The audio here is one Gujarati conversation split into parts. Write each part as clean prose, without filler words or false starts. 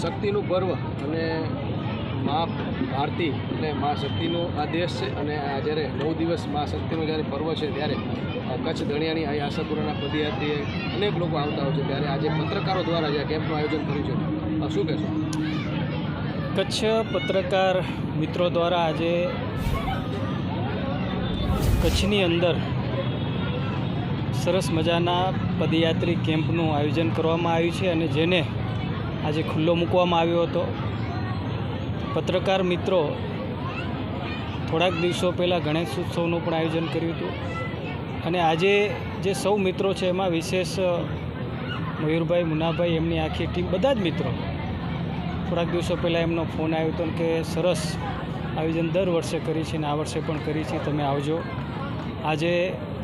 શક્તિનું પર્વ અને મા ભારતી એટલે મા શક્તિનો આ દેશ છે અને આ જ્યારે 9 દિવસ મા શક્તિનો જ્યારે પર્વ છે ત્યારે કચ્છ ધણિયાની અહીં આશાપુરાના પદયાત્રીએ અનેક લોકો આવતા હોય છે ત્યારે આજે પત્રકારો દ્વારા જે કેમ્પનું આયોજન કર્યું છે શું કહેશો? કચ્છ પત્રકાર મિત્રો દ્વારા આજે કચ્છની અંદર સરસ મજાના પદયાત્રી કેમ્પનું આયોજન કરવામાં આવ્યું છે અને જેને આજે ખુલ્લો મૂકવામાં આવ્યો હતો. પત્રકાર મિત્રો થોડાક દિવસો પહેલાં ગણેશ ઉત્સવનું પણ આયોજન કર્યું હતું અને આજે જે સૌ મિત્રો છે એમાં વિશેષ મયુરભાઈ, મુનાભાઈ, એમની આખી ટીમ, બધા જ મિત્રો થોડાક દિવસો પહેલાં એમનો ફોન આવ્યો હતો કે સરસ આયોજન દર વર્ષે કરી છે અને આ વર્ષે પણ કરી છે, તમે આવજો. આજે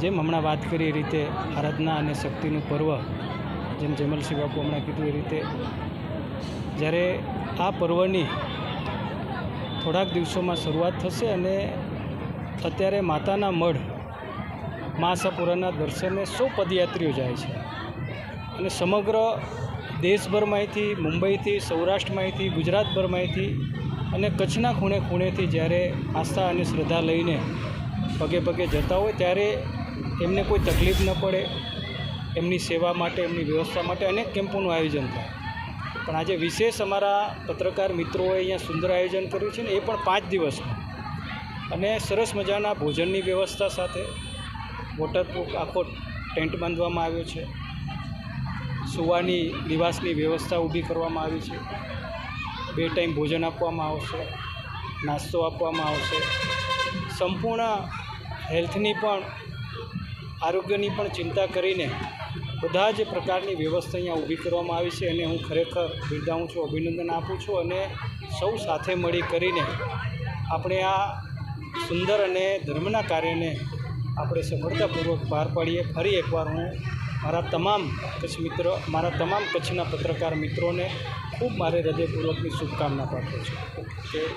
જેમ હમણાં વાત કરી એ રીતે આરાધના અને શક્તિનું પર્વ, જેમ જમલસિંહ બાપુ હમણાં કીધું એ રીતે જ્યારે આ પર્વની થોડાક દિવસોમાં શરૂઆત થશે અને અત્યારે માતાના મઢ મા આશાપુરાના દર્શને 100 પદયાત્રીઓ જાય છે અને સમગ્ર દેશભરમાંથી, મુંબઈથી, સૌરાષ્ટ્રમાંથી, ગુજરાતભરમાંથી અને કચ્છના ખૂણે ખૂણેથી જ્યારે આસ્થા અને શ્રદ્ધા લઈને પગે પગે જતા હોય ત્યારે એમને કોઈ તકલીફ ન પડે, એમની સેવા માટે, એમની વ્યવસ્થા માટે અનેક કેમ્પોનું આયોજન થાય. પણ આજે વિશેષ અમારા પત્રકાર મિત્રોએ અહીંયા સુંદર આયોજન કર્યું છે ને એ પણ 5 દિવસનું અને સરસ મજાના ભોજનની વ્યવસ્થા સાથે વોટરપ્રૂફ આખો ટેન્ટ બાંધવામાં આવ્યો છે, સુવાની નિવાસની વ્યવસ્થા ઊભી કરવામાં આવી છે, 2 ટાઈમ ભોજન આપવામાં આવશે, નાસ્તો આપવામાં આવશે, સંપૂર્ણ હેલ્થની પણ, આરોગ્યની પણ ચિંતા કરીને બધા જ પ્રકારની વ્યવસ્થા અહીંયા ઊભી કરવામાં આવી છે અને હું ખરેખર બિરદાવું છું, અભિનંદન આપું છું અને સૌ સાથે મળી કરીને આપણે આ સુંદર અને ધર્મના કાર્યને આપણે સફળતાપૂર્વક પાર પાડીએ. ફરી એકવાર હું મારા તમામ કચ્છના પત્રકાર મિત્રોને ખૂબ મારે હૃદયપૂર્વકની શુભકામના પાઠવું છું.